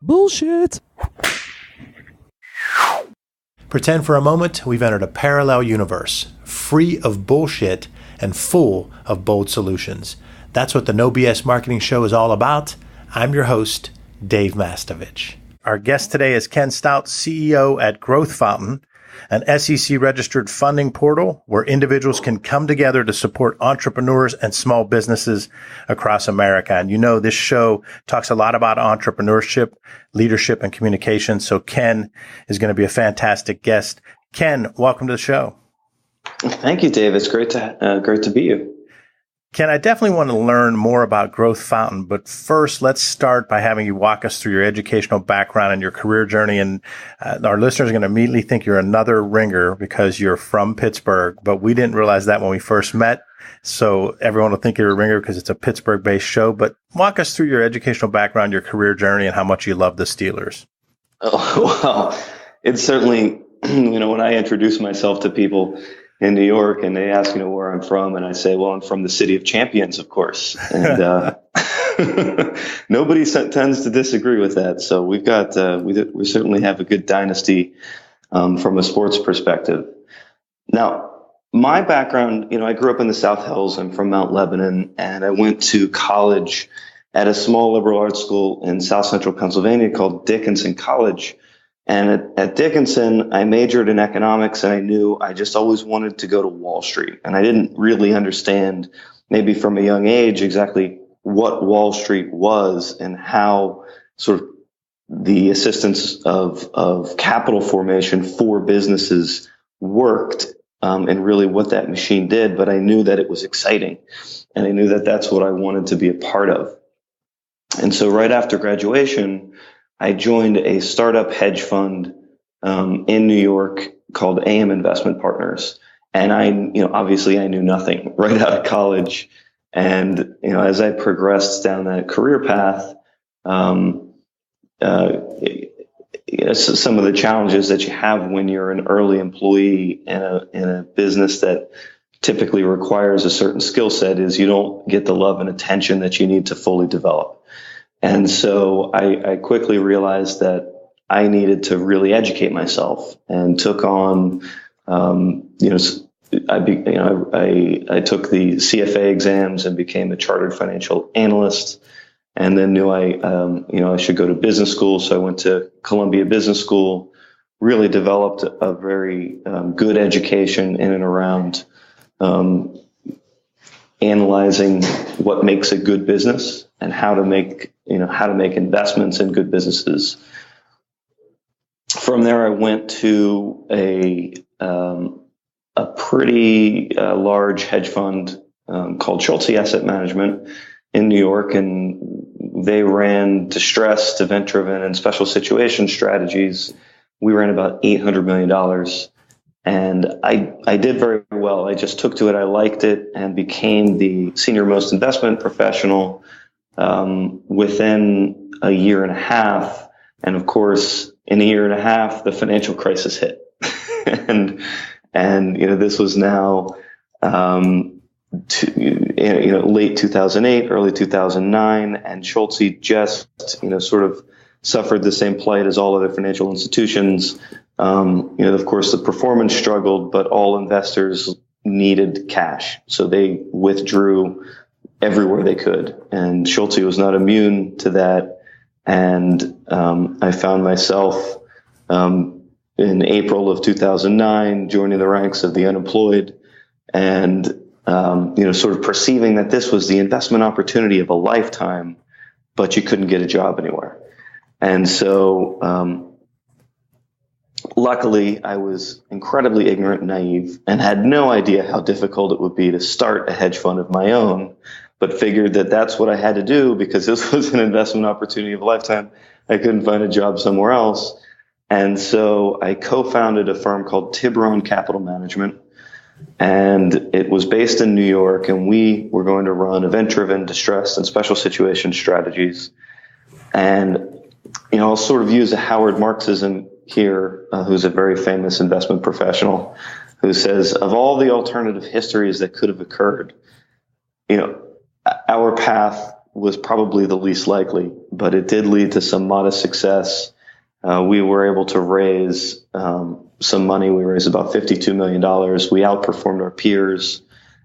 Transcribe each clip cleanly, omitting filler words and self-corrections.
Bullshit. Pretend for a moment we've entered a parallel universe, free of bullshit and full of bold solutions. That's what the No BS Marketing Show is all about. I'm your host, Dave Mastovich. Our guest today is Ken Staut, CEO at Growth Fountain, an SEC-registered funding portal where individuals can come together to support entrepreneurs and small businesses across America. And you know, this show talks a lot about entrepreneurship, leadership, and communication. So Ken is going to be a fantastic guest. Ken, welcome to the show. Thank you, Dave. It's great to be you. Ken, I definitely want to learn more about Growth Fountain, but first, let's start by having you walk us through your educational background and your career journey. And our listeners are going to immediately think you're another ringer because you're from Pittsburgh, but we didn't realize that when we first met. So everyone will think you're a ringer because it's a Pittsburgh-based show. But walk us through your educational background, your career journey, and how much you love the Steelers. Oh, well, it's certainly, when I introduce myself to people in New York and they ask, where I'm from, and I say, well, I'm from the city of champions, of course. And nobody tends to disagree with that. So we've got, we certainly have a good dynasty from a sports perspective. Now, my background, I grew up in the South Hills. I'm from Mount Lebanon, and I went to college at a small liberal arts school in South Central Pennsylvania called Dickinson College. And at Dickinson, I majored in economics, and I knew I just always wanted to go to Wall Street. And I didn't really understand, maybe from a young age, exactly what Wall Street was and how sort of the assistance of capital formation for businesses worked, and really what that machine did. But I knew that it was exciting, and I knew that that's what I wanted to be a part of. And so right after graduation, I joined a startup hedge fund in New York called AM Investment Partners. And obviously I knew nothing right out of college. And, as I progressed down that career path, some of the challenges that you have when you're an early employee in a business that typically requires a certain skill set is you don't get the love and attention that you need to fully develop. And so I quickly realized that I needed to really educate myself, and took on, I took the CFA exams and became a chartered financial analyst, and then knew I should go to business school. So I went to Columbia Business School, really developed a very good education in and around analyzing what makes a good business and how to make investments in good businesses. From there, I went to a pretty large hedge fund called Schultz Asset Management in New York, and they ran distressed, event-driven, and special situation strategies. We ran about $800 million. And I did very well. I just took to it. I liked it and became the senior most investment professional within a year and a half. And of course, in a year and a half, the financial crisis hit. and this was now late 2008, early 2009, and Schultz just sort of suffered the same plight as all other financial institutions. Of course, the performance struggled, but all investors needed cash. So they withdrew everywhere they could. And Schultz was not immune to that. And I found myself in April of 2009 joining the ranks of the unemployed, and sort of perceiving that this was the investment opportunity of a lifetime, but you couldn't get a job anywhere. And so luckily, I was incredibly ignorant and naive and had no idea how difficult it would be to start a hedge fund of my own, but figured that that's what I had to do because this was an investment opportunity of a lifetime. I couldn't find a job somewhere else. And so I co-founded a firm called Tiburon Capital Management, and it was based in New York, and we were going to run event-driven, distressed, and special situation strategies. And I'll sort of use a Howard Marxism here, who's a very famous investment professional, who says, of all the alternative histories that could have occurred, our path was probably the least likely, but it did lead to some modest success. We were able to raise some money. We raised about $52 million. We outperformed our peers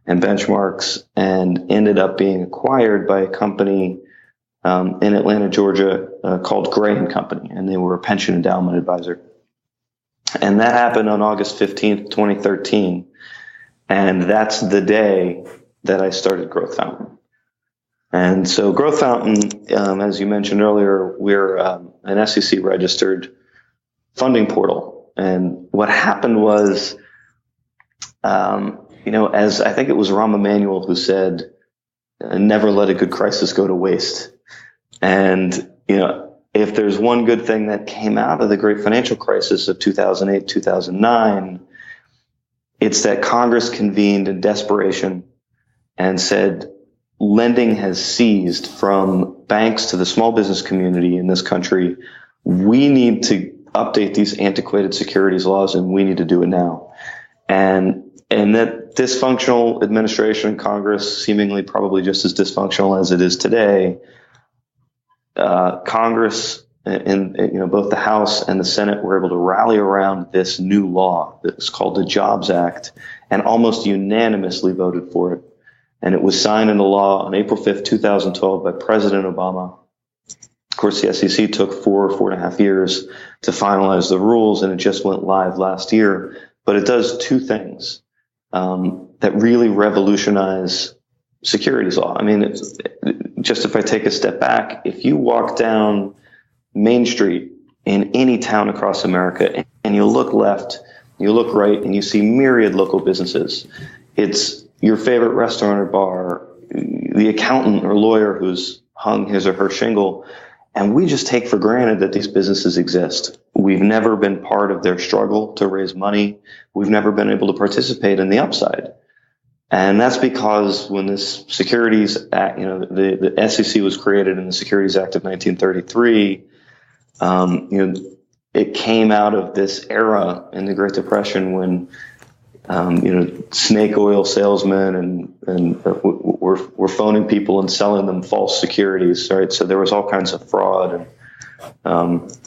and benchmarks and ended up being acquired by a company in Atlanta, Georgia, called Gray and Company, and they were a pension endowment advisor. And that happened on August 15th, 2013. And that's the day that I started Growth Fountain. And so Growth Fountain, as you mentioned earlier, we're an SEC registered funding portal. And what happened was, as I think it was Rahm Emanuel who said, never let a good crisis go to waste. And, if there's one good thing that came out of the great financial crisis of 2008, 2009, it's that Congress convened in desperation and said, lending has ceased from banks to the small business community in this country. We need to update these antiquated securities laws, and we need to do it now. And that dysfunctional administration in Congress, seemingly probably just as dysfunctional as it is today, Congress and both the House and the Senate were able to rally around this new law that's called the Jobs Act, and almost unanimously voted for it. And it was signed into law on April 5th, 2012 by President Obama. Of course, the SEC took 4.5 years to finalize the rules, and it just went live last year. But it does two things that really revolutionize securities law. I mean, just if I take a step back, if you walk down Main Street in any town across America and you look left, you look right, and you see myriad local businesses, it's your favorite restaurant or bar, the accountant or lawyer who's hung his or her shingle, and we just take for granted that these businesses exist. We've never been part of their struggle to raise money. We've never been able to participate in the upside. And that's because when this Securities Act, the SEC was created in the Securities Act of 1933, it came out of this era in the Great Depression when, snake oil salesmen and were phoning people and selling them false securities, right? So there was all kinds of fraud and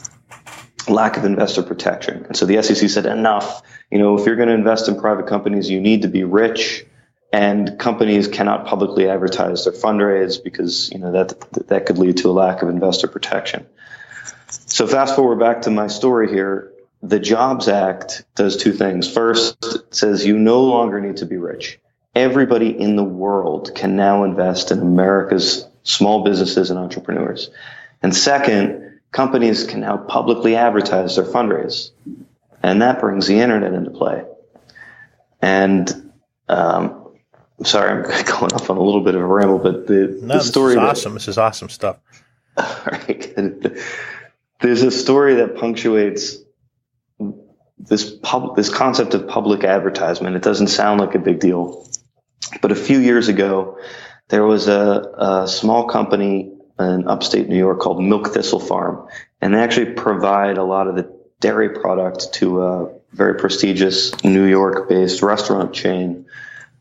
lack of investor protection. And so the SEC said, enough. If you're going to invest in private companies, you need to be rich. And companies cannot publicly advertise their fundraise because that could lead to a lack of investor protection. So fast forward back to my story here. The Jobs Act does two things. First, it says you no longer need to be rich. Everybody in the world can now invest in America's small businesses and entrepreneurs. And second, companies can now publicly advertise their fundraise. And that brings the internet into play. And sorry, I'm going off on a little bit of a ramble, but the story. This is awesome stuff. All right. There's a story that punctuates this concept of public advertisement. It doesn't sound like a big deal, but a few years ago, there was a small company in upstate New York called Milk Thistle Farm, and they actually provide a lot of the dairy product to a very prestigious New York-based restaurant chain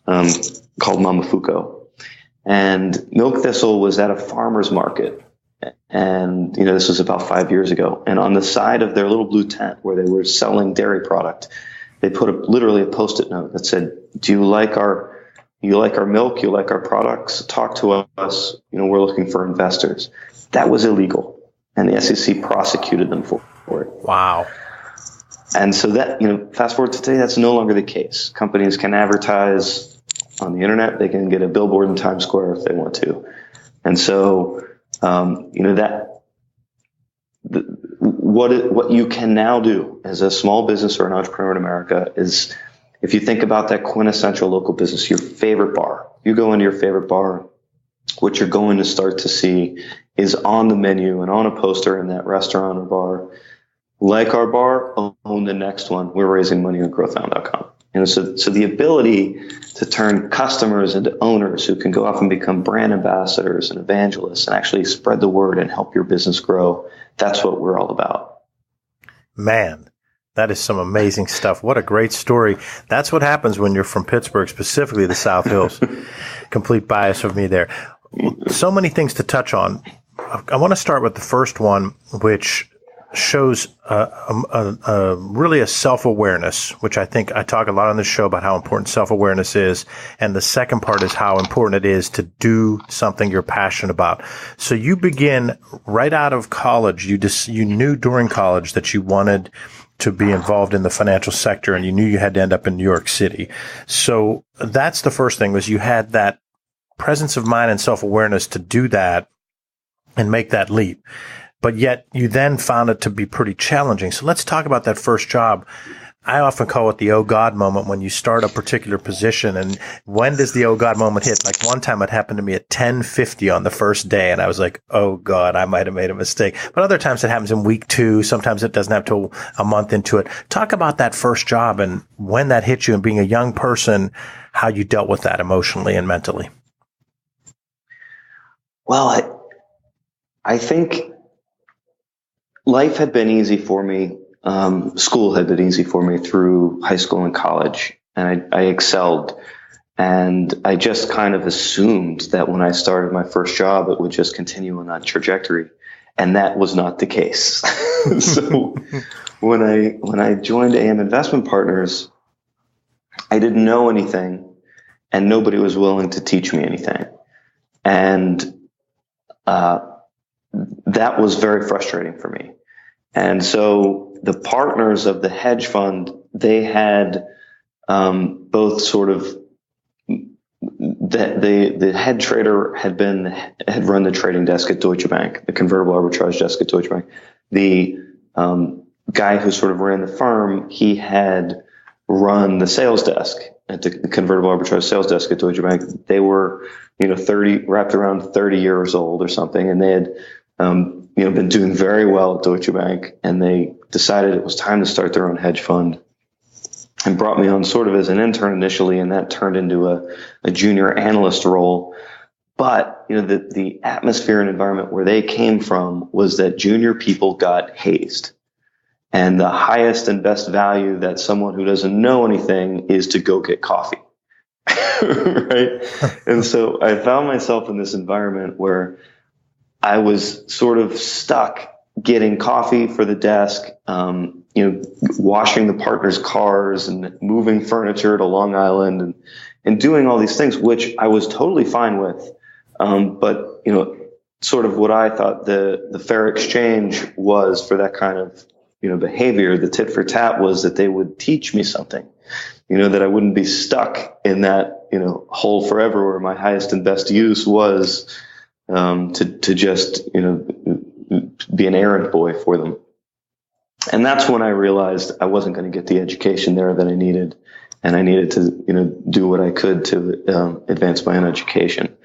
called Momofuku. And Milk Thistle was at a farmer's market. And, this was about 5 years ago. And on the side of their little blue tent where they were selling dairy product, they put literally a Post-it note that said, do you like our milk? You like our products? Talk to us. We're looking for investors. That was illegal. And the SEC prosecuted them for it. Wow. And so that, fast forward to today, that's no longer the case. Companies can advertise on the internet. They can get a billboard in Times Square if they want to. And so, what you can now do as a small business or an entrepreneur in America is, if you think about that quintessential local business, your favorite bar, you go into your favorite bar, what you're going to start to see is on the menu and on a poster in that restaurant or bar, like our bar, own the next one. We're raising money on growthfound.com. So the ability to turn customers into owners who can go off and become brand ambassadors and evangelists and actually spread the word and help your business grow, that's what we're all about. Man, that is some amazing stuff. What a great story. That's what happens when you're from Pittsburgh, specifically the South Hills. Complete bias of me there. So many things to touch on. I want to start with the first one, which shows really a self-awareness, which I think I talk a lot on this show about how important self-awareness is. And the second part is how important it is to do something you're passionate about. So you begin right out of college. You knew during college that you wanted to be involved in the financial sector, and you knew you had to end up in New York City. So that's the first thing, was you had that presence of mind and self-awareness to do that and make that leap. But yet you then found it to be pretty challenging. So let's talk about that first job. I often call it the oh God moment when you start a particular position. And when does the oh God moment hit? Like one time it happened to me at 10:50 on the first day. And I was like, oh God, I might have made a mistake. But other times it happens in week 2. Sometimes it doesn't have till a month into it. Talk about that first job and when that hit you, and being a young person, how you dealt with that emotionally and mentally. Well, I think life had been easy for me. School had been easy for me through high school and college, and I excelled. And I just kind of assumed that when I started my first job, it would just continue on that trajectory. And that was not the case. So when I joined AM Investment Partners, I didn't know anything, and nobody was willing to teach me anything. And that was very frustrating for me. And so the partners of the hedge fund, they had both sort of the head trader had run the trading desk at Deutsche Bank, the convertible arbitrage desk at Deutsche Bank. The guy who sort of ran the firm, he had run the sales desk at the convertible arbitrage sales desk at Deutsche Bank. They were, wrapped around 30 years old or something, and they had been doing very well at Deutsche Bank, and they decided it was time to start their own hedge fund and brought me on sort of as an intern initially, and that turned into a junior analyst role. But, the atmosphere and environment where they came from was that junior people got hazed. And the highest and best value that someone who doesn't know anything is to go get coffee. Right? And so I found myself in this environment where I was sort of stuck getting coffee for the desk, washing the partners' cars and moving furniture to Long Island and doing all these things, which I was totally fine with. But, sort of what I thought the fair exchange was for that kind of, behavior, the tit for tat, was that they would teach me something, that I wouldn't be stuck in that, hole forever, where my highest and best use was to just, be an errand boy for them. And that's when I realized I wasn't going to get the education there that I needed. And I needed to, do what I could to advance my own education.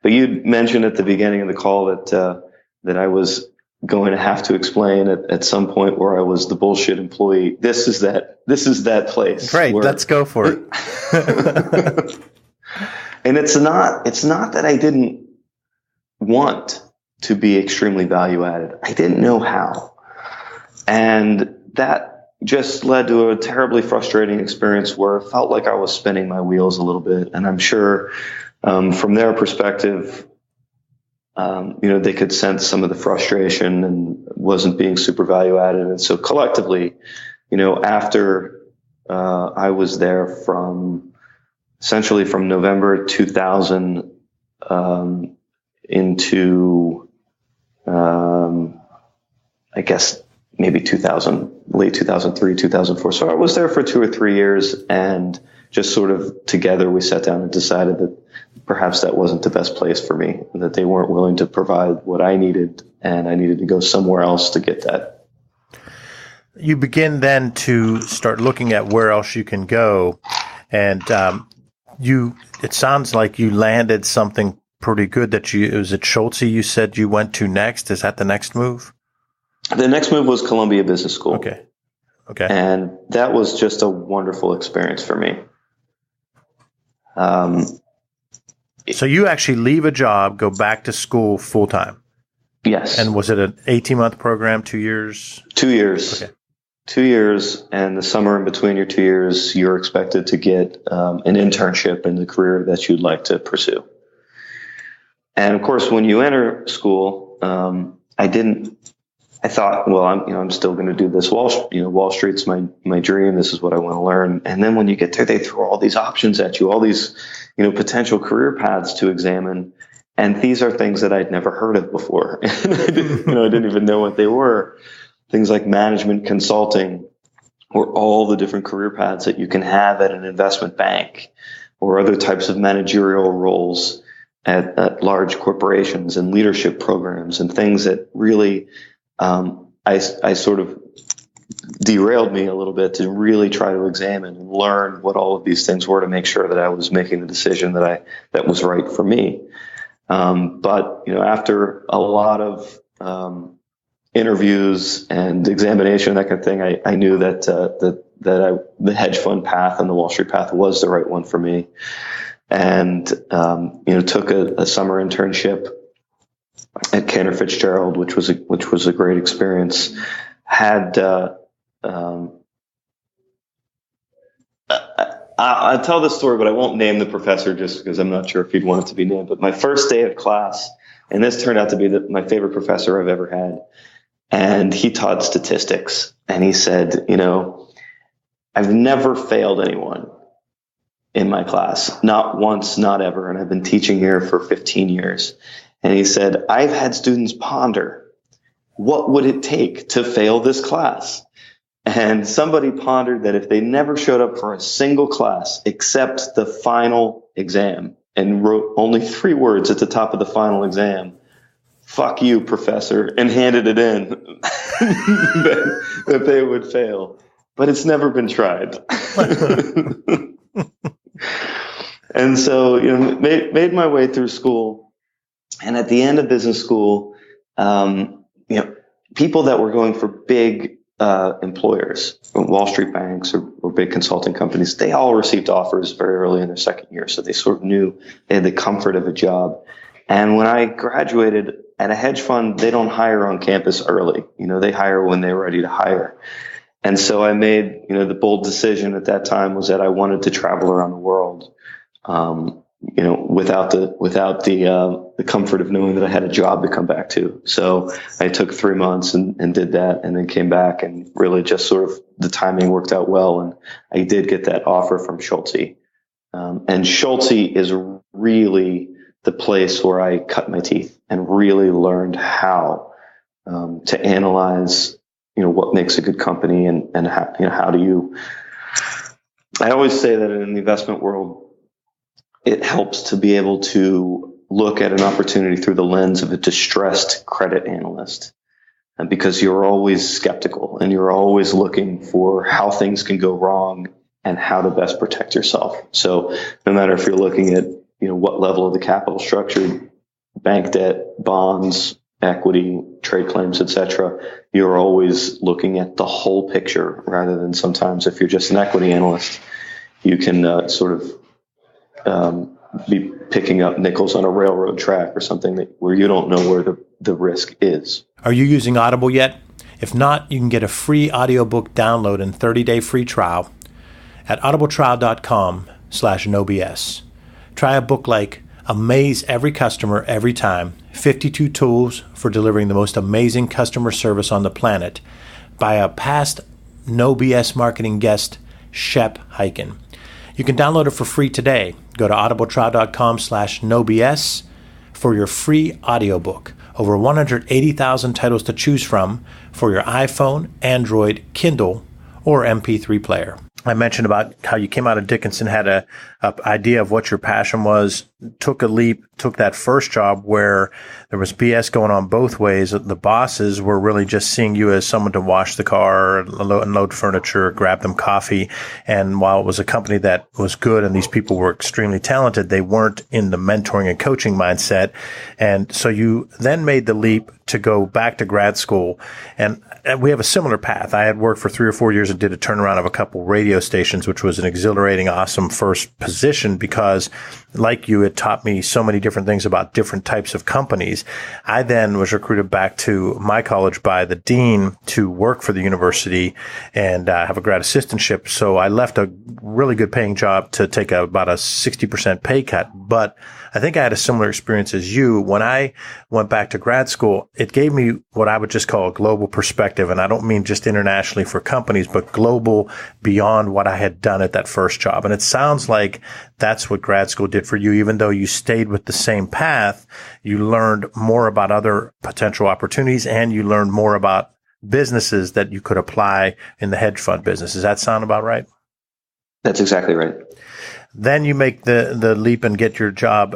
But you mentioned at the beginning of the call that I was going to have to explain at some point where I was the bullshit employee. This is that place. Great. Let's go for it. And it's not that I didn't want to be extremely value added. I didn't know how. And that just led to a terribly frustrating experience where it felt like I was spinning my wheels a little bit. And I'm sure from their perspective, they could sense some of the frustration and wasn't being super value added. And so collectively, after I was there essentially from November 2000 into I guess maybe 2000, late 2003, 2004. So I was there for 2 or 3 years, and just sort of together we sat down and decided that perhaps that wasn't the best place for me, that they weren't willing to provide what I needed, and I needed to go somewhere else to get that. You begin then to start looking at where else you can go, and it sounds like you landed something pretty good it was at Schultz you said you went to next. Is that the next move? The next move was Columbia Business School. Okay. And that was just a wonderful experience for me. So you actually leave a job, go back to school full time? Yes. And was it an 18-month program, 2 years? 2 years. Okay. 2 years, and the summer in between your 2 years, you're expected to get an internship in the career that you'd like to pursue. And of course, when you enter school, I thought, well, I'm still going to do this. Wall Street's my dream. This is what I want to learn. And then when you get there, they throw all these options at you, all these, potential career paths to examine. And these are things that I'd never heard of before. And I didn't even know what they were. Things like management consulting, or all the different career paths that you can have at an investment bank, or other types of managerial roles at large corporations, and leadership programs, and things that really, I sort of derailed me a little bit to really try to examine and learn what all of these things were, to make sure that I was making the decision that was right for me. But after a lot of interviews and examination, that kind of thing, I knew that the hedge fund path and the Wall Street path was the right one for me, and took a summer internship at Cantor Fitzgerald, which was a great experience. I'll tell this story, but I won't name the professor just because I'm not sure if he'd want it to be named. But my first day of class, and this turned out to be my favorite professor I've ever had, and he taught statistics, and he said, I've never failed anyone in my class, not once, not ever, and I've been teaching here for 15 years. And he said, I've had students ponder, what would it take to fail this class? And somebody pondered that if they never showed up for a single class except the final exam, and wrote only 3 words at the top of the final exam, "Fuck you, professor," and handed it in, that they would fail. But it's never been tried. And so, made my way through school. And at the end of business school, people that were going for big employers, Wall Street banks or big consulting companies, they all received offers very early in their second year. So they sort of knew they had the comfort of a job. And when I graduated at a hedge fund, they don't hire on campus early. They hire when they're ready to hire. And so I made, the bold decision at that time was that I wanted to travel around the world, without the comfort of knowing that I had a job to come back to. So I took 3 months and did that, and then came back, and really just sort of the timing worked out well. And I did get that offer from Schulte. And Schulte is really the place where I cut my teeth and really learned how to analyze, what makes a good company, and how do you. I always say that in the investment world, it helps to be able to look at an opportunity through the lens of a distressed credit analyst, and because you're always skeptical and you're always looking for how things can go wrong and how to best protect yourself. So no matter if you're looking at, what level of the capital structure, bank debt, bonds, equity, trade claims, etc., you're always looking at the whole picture, rather than sometimes if you're just an equity analyst, you can sort of be picking up nickels on a railroad track or something where you don't know where the risk is. Are you using Audible yet? If not, you can get a free audiobook download and 30-day free trial at audibletrial.com/nobs. Try a book like Amaze Every Customer Every Time, 52 Tools for Delivering the Most Amazing Customer Service on the Planet, by a past No BS marketing guest, Shep Hyken. You can download it for free today. Go to audibletrial.com/nobs for your free audiobook. Over 180,000 titles to choose from for your iPhone, Android, Kindle, or MP3 player. I mentioned about how you came out of Dickinson, had a idea of what your passion was, took a leap, took that first job where there was BS going on both ways. The bosses were really just seeing you as someone to wash the car, unload furniture, grab them coffee. And while it was a company that was good and these people were extremely talented, they weren't in the mentoring and coaching mindset. And so you then made the leap to go back to grad school, and we have a similar path. I had worked for 3 or 4 years and did a turnaround of a couple radio stations, which was an exhilarating, awesome first position because, like you, it taught me so many different things about different types of companies. I then was recruited back to my college by the dean to work for the university and have a grad assistantship. So I left a really good paying job to take about a 60% pay cut. But I think I had a similar experience as you. When I went back to grad school, it gave me what I would just call a global perspective. And I don't mean just internationally for companies, but global beyond what I had done at that first job. And it sounds like that's what grad school did for you. Even though you stayed with the same path, you learned more about other potential opportunities and you learned more about businesses that you could apply in the hedge fund business. Does that sound about right? That's exactly right. Then you make the leap and get your job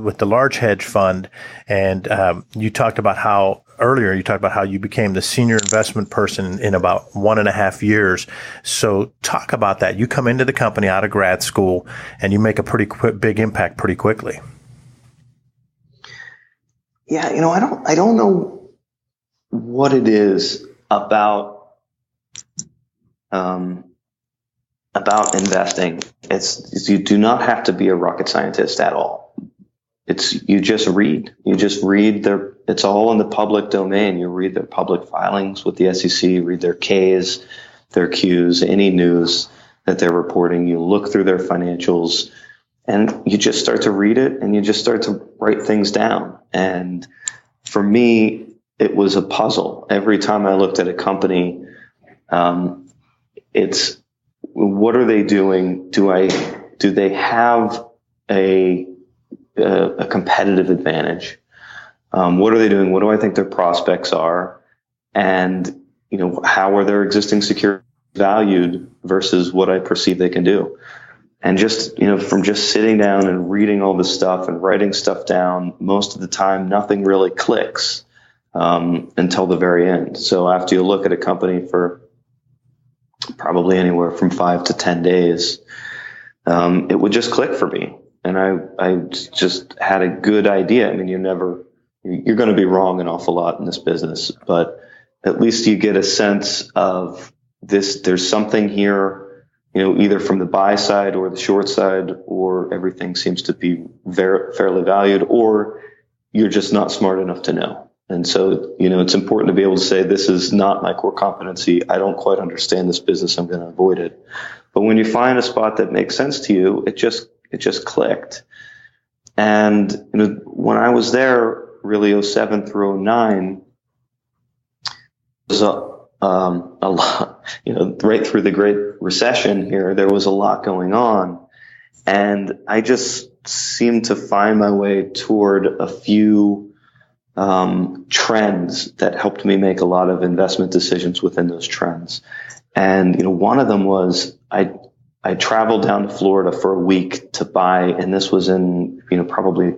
with the large hedge fund. And you talked about how you became the senior investment person in about 1.5 years. So talk about that. You come into the company out of grad school and you make a pretty big impact pretty quickly. Yeah, I don't know what it is about investing. It's you do not have to be a rocket scientist at all. You just read. It's all in the public domain. You read their public filings with the SEC, read their Ks, their Qs, any news that they're reporting. You look through their financials and you just start to read it and you just start to write things down. And for me, it was a puzzle. Every time I looked at a company, it's what are they doing? Do they have a competitive advantage? What are they doing? What do I think their prospects are? And, how are their existing securities valued versus what I perceive they can do? And just, from just sitting down and reading all this stuff and writing stuff down, most of the time, nothing really clicks until the very end. So after you look at a company for probably anywhere from 5 to 10 days, it would just click for me. And I just had a good idea. I mean, you're going to be wrong an awful lot in this business, but at least you get a sense of this. There's something here, either from the buy side or the short side, or everything seems to be fairly valued, or you're just not smart enough to know. And so, it's important to be able to say, this is not my core competency. I don't quite understand this business. I'm going to avoid it. But when you find a spot that makes sense to you, it just clicked. And, when I was there, really 07 through 09, was a lot, right through the Great Recession here, there was a lot going on. And I just seemed to find my way toward a few trends that helped me make a lot of investment decisions within those trends. And, one of them was I traveled down to Florida for a week to buy, and this was in, probably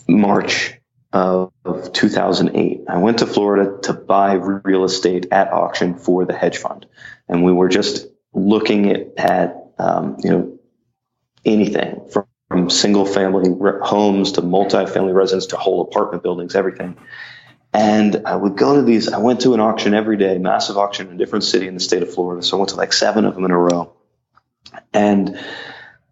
March of 2008. I went to Florida to buy real estate at auction for the hedge fund. And we were just looking at anything from single family homes to multi-family residence to whole apartment buildings, everything. And I would go to these. I went to an auction every day, massive auction in a different city in the state of Florida. So I went to like 7 of them in a row. And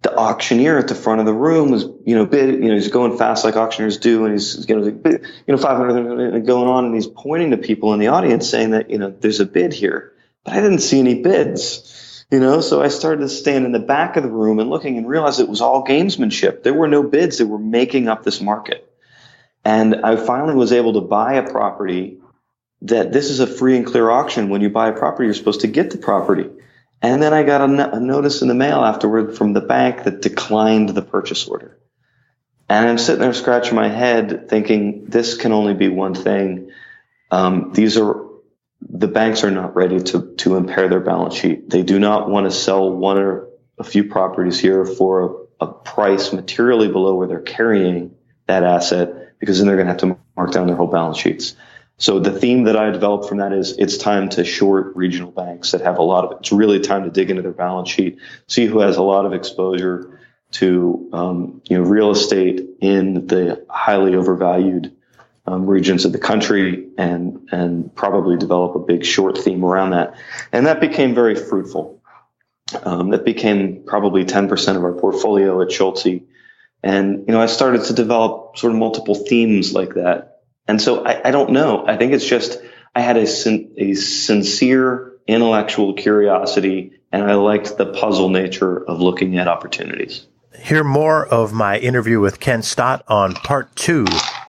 the auctioneer at the front of the room was, bid, he's going fast like auctioneers do. And he's, 500 going on. And he's pointing to people in the audience saying that, there's a bid here. But I didn't see any bids. So I started to stand in the back of the room and looking and realized it was all gamesmanship. There were no bids. They were making up this market. And I finally was able to buy a property that this is a free and clear auction. When you buy a property, you're supposed to get the property. And then I got a notice in the mail afterward from the bank that declined the purchase order. And I'm sitting there scratching my head thinking, this can only be one thing. The banks are not ready to impair their balance sheet. They do not want to sell one or a few properties here for a price materially below where they're carrying that asset, because then they're going to have to mark down their whole balance sheets. So the theme that I developed from that is it's time to short regional banks that have a lot of, it's really time to dig into their balance sheet, see who has a lot of exposure to, real estate in the highly overvalued regions of the country and probably develop a big short theme around that. And that became very fruitful. That became probably 10% of our portfolio at Schulte. And, I started to develop sort of multiple themes like that. And so I don't know. I think it's just I had a sincere intellectual curiosity, and I liked the puzzle nature of looking at opportunities. Hear more of my interview with Ken Staut on part 2